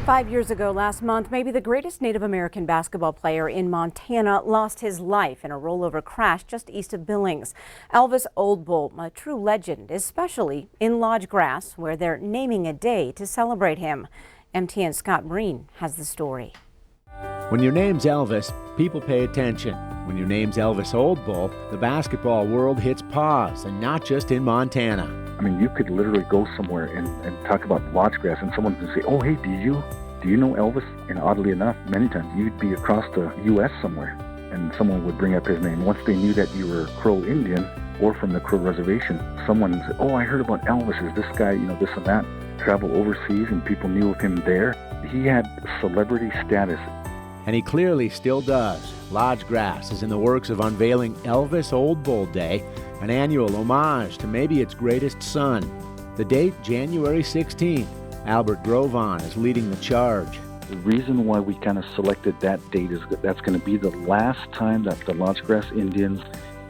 5 years ago last month, maybe the greatest Native American basketball player in Montana lost his life in a rollover crash just east of Billings. Elvis Oldbull, a true legend, especially in Lodge Grass, where they're naming a day to celebrate him. MTN's Scott Breen has the story. When your name's Elvis, people pay attention. When your name's Elvis Oldbull, the basketball world hits pause, and not just in Montana. I mean, you could literally go somewhere and talk about Lodge Grass, and someone would say, "Oh, hey, do you know Elvis?" And oddly enough, many times you'd be across the U.S. somewhere, and someone would bring up his name. Once they knew that you were Crow Indian or from the Crow Reservation, someone would say, "Oh, I heard about Elvis. Is this guy, this and that?" Travel overseas, and people knew of him there. He had celebrity status. And he clearly still does. Lodge Grass is in the works of unveiling Elvis Oldbull Day, an annual homage to maybe its greatest son. The date, January 16th. Albert Grovon is leading the charge. The reason why we kind of selected that date is that that's going to be the last time that the Lodge Grass Indians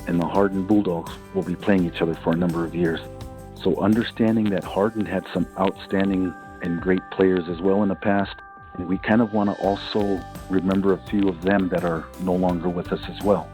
and the Hardin Bulldogs will be playing each other for a number of years. So understanding that Hardin had some outstanding and great players as well in the past, and we kind of want to also remember a few of them that are no longer with us as well.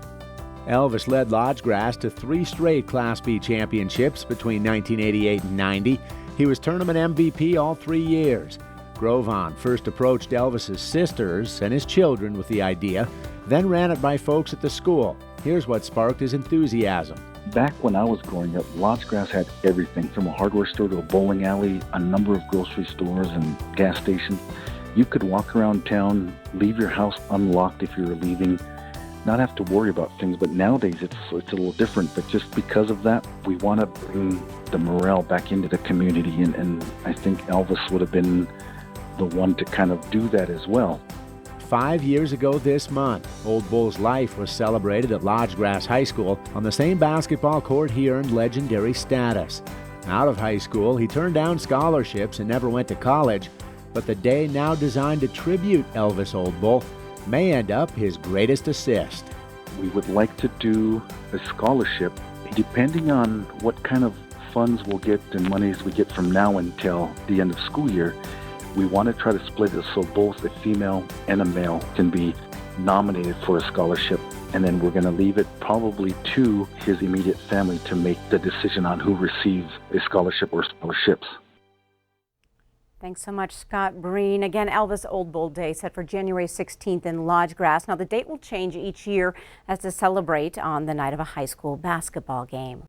Elvis led Lodge Grass to 3 straight Class B championships between 1988 and 90. He was tournament MVP all 3 years. Grovon first approached Elvis's sisters and his children with the idea, then ran it by folks at the school. Here's what sparked his enthusiasm. Back when I was growing up, Lodge Grass had everything from a hardware store to a bowling alley, a number of grocery stores and gas stations. You could walk around town, leave your house unlocked if you were leaving, not have to worry about things. But nowadays it's a little different. But just because of that, we want to bring the morale back into the community. And I think Elvis would have been the one to kind of do that as well. 5 years ago this month, Oldbull's life was celebrated at Lodge Grass High School. On the same basketball court, he earned legendary status. Out of high school, he turned down scholarships and never went to college. But the day now designed to tribute Elvis Oldbull may end up his greatest assist. We would like to do a scholarship, depending on what kind of funds we'll get and monies we get from now until the end of school year. We want to try to split it so both a female and a male can be nominated for a scholarship. And then we're going to leave it probably to his immediate family to make the decision on who receives a scholarship or scholarships. Thanks so much, Scott Breen. Again, Elvis Oldbull Day set for January 16th in Lodge Grass. Now, the date will change each year as to celebrate on the night of a high school basketball game.